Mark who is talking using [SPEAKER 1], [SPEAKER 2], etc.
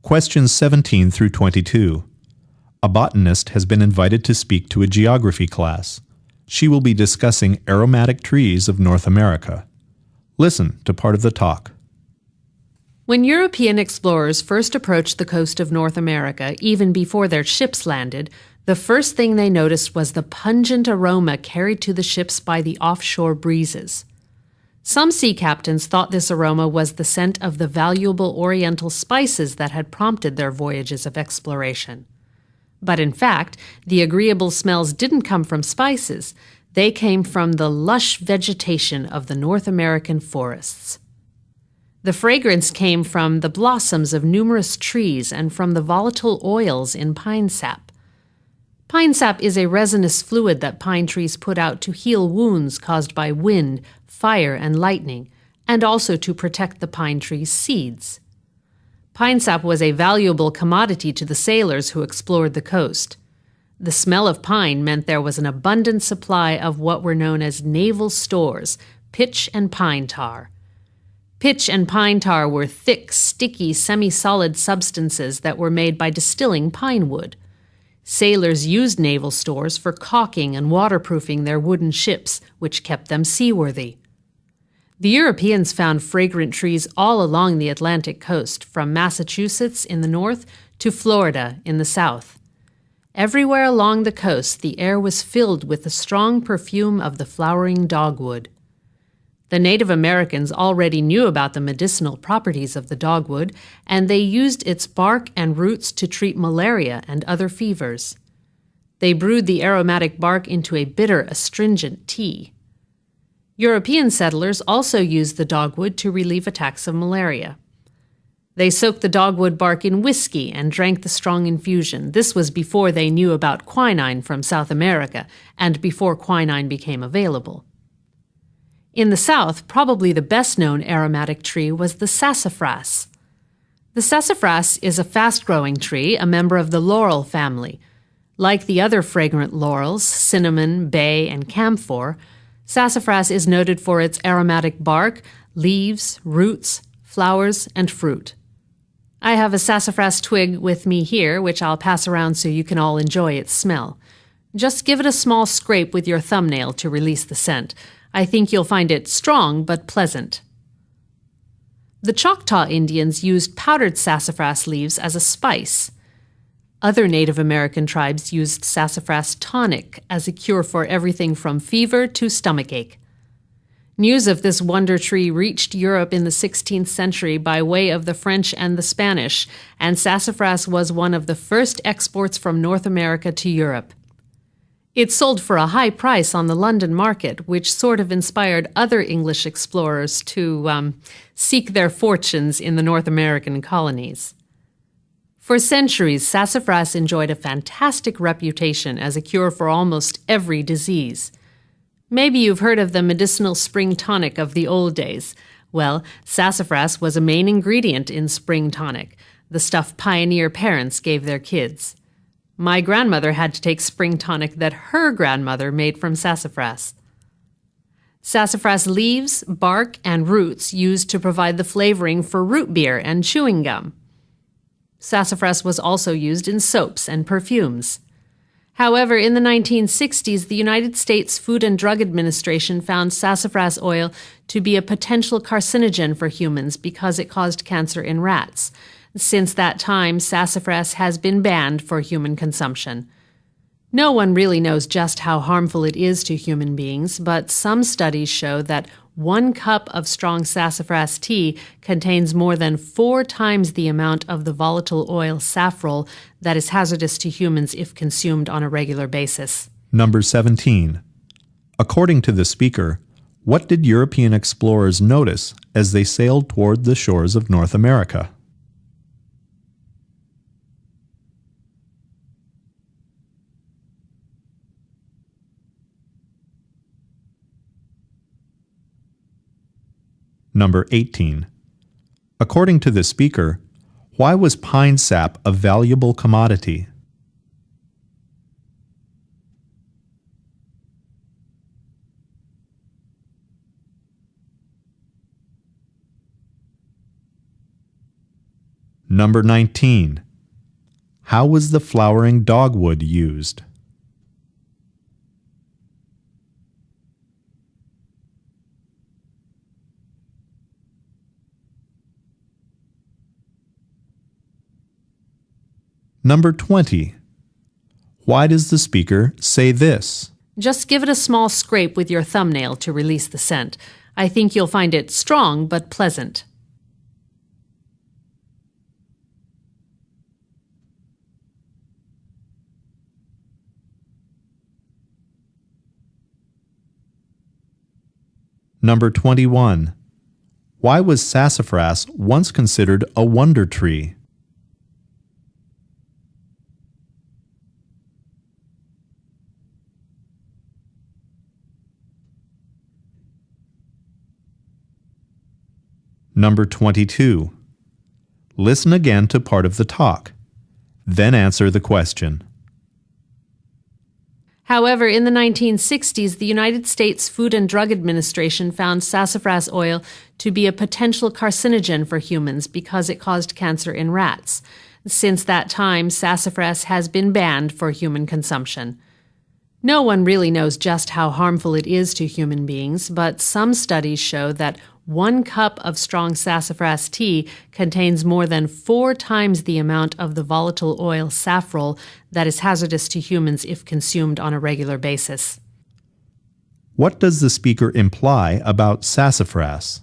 [SPEAKER 1] Questions 17 through 22. A botanist has been invited to speak to a geography class. She will be discussing aromatic trees of North America. Listen to part of the talk.
[SPEAKER 2] When European explorers first approached the coast of North America, even before their ships landed, the first thing they noticed was the pungent aroma carried to the ships by the offshore breezes. Some sea captains thought this aroma was the scent of the valuable oriental spices that had prompted their voyages of exploration. But in fact, the agreeable smells didn't come from spices. They came from the lush vegetation of the North American forests. The fragrance came from the blossoms of numerous trees and from the volatile oils in pine sap. Pine sap is a resinous fluid that pine trees put out to heal wounds caused by wind, fire, and lightning, and also to protect the pine tree's seeds. Pine sap was a valuable commodity to the sailors who explored the coast. The smell of pine meant there was an abundant supply of what were known as naval stores, pitch and pine tar. Pitch and pine tar were thick, sticky, semi-solid substances that were made by distilling pine wood. Sailors used naval stores for caulking and waterproofing their wooden ships, which kept them seaworthy. The Europeans found fragrant trees all along the Atlantic coast, from Massachusetts in the north to Florida in the south. Everywhere along the coast, the air was filled with the strong perfume of the flowering dogwood. The Native Americans already knew about the medicinal properties of the dogwood, and they used its bark and roots to treat malaria and other fevers. They brewed the aromatic bark into a bitter, astringent tea. European settlers also used the dogwood to relieve attacks of malaria. They soaked the dogwood bark in whiskey and drank the strong infusion. This was before they knew about quinine from South America and before quinine became available. In the South, probably the best-known aromatic tree was the sassafras. The sassafras is a fast-growing tree, a member of the laurel family. Like the other fragrant laurels, cinnamon, bay, and camphor, sassafras is noted for its aromatic bark, leaves, roots, flowers, and fruit. I have a sassafras twig with me here, which I'll pass around so you can all enjoy its smell. Just give it a small scrape with your thumbnail to release the scent. I think you'll find it strong but pleasant. The Choctaw Indians used powdered sassafras leaves as a spice. Other Native American tribes used sassafras tonic as a cure for everything from fever to stomachache. News of this wonder tree reached Europe in the 16th century by way of the French and the Spanish, and sassafras was one of the first exports from North America to Europe. It sold for a high price on the London market, which sort of inspired other English explorers to seek their fortunes in the North American colonies. For centuries, sassafras enjoyed a fantastic reputation as a cure for almost every disease. Maybe you've heard of the medicinal spring tonic of the old days. Well, sassafras was a main ingredient in spring tonic, the stuff pioneer parents gave their kids. My grandmother had to take spring tonic that her grandmother made from sassafras. Sassafras leaves, bark, and roots used to provide the flavoring for root beer and chewing gum. Sassafras was also used in soaps and perfumes. However, in the 1960s, the United States Food and Drug Administration found sassafras oil to be a potential carcinogen for humans because it caused cancer in rats. Since that time, sassafras has been banned for human consumption. No one really knows just how harmful it is to human beings, but some studies show that 1 cup of strong sassafras tea contains more than 4 times the amount of the volatile oil safrole that is hazardous to humans if consumed on a regular basis.
[SPEAKER 1] Number 17. According to the speaker, what did European explorers notice as they sailed toward the shores of North America? Number 18. According to the speaker, why was pine sap a valuable commodity? Number 19. How was the flowering dogwood used? Number 20. Why does the speaker say this?
[SPEAKER 2] Just give it a small scrape with your thumbnail to release the scent. I think you'll find it strong but pleasant.
[SPEAKER 1] Number 21. Why was sassafras once considered a wonder tree? Number 22. Listen again to part of the talk, then answer the question.
[SPEAKER 2] However, in the 1960s, the United States Food and Drug Administration found sassafras oil to be a potential carcinogen for humans because it caused cancer in rats. Since that time, sassafras has been banned for human consumption. No one really knows just how harmful it is to human beings, but some studies show that 1 cup of strong sassafras tea contains more than 4 times the amount of the volatile oil safrole that is hazardous to humans if consumed on a regular basis.
[SPEAKER 1] What does the speaker imply about sassafras?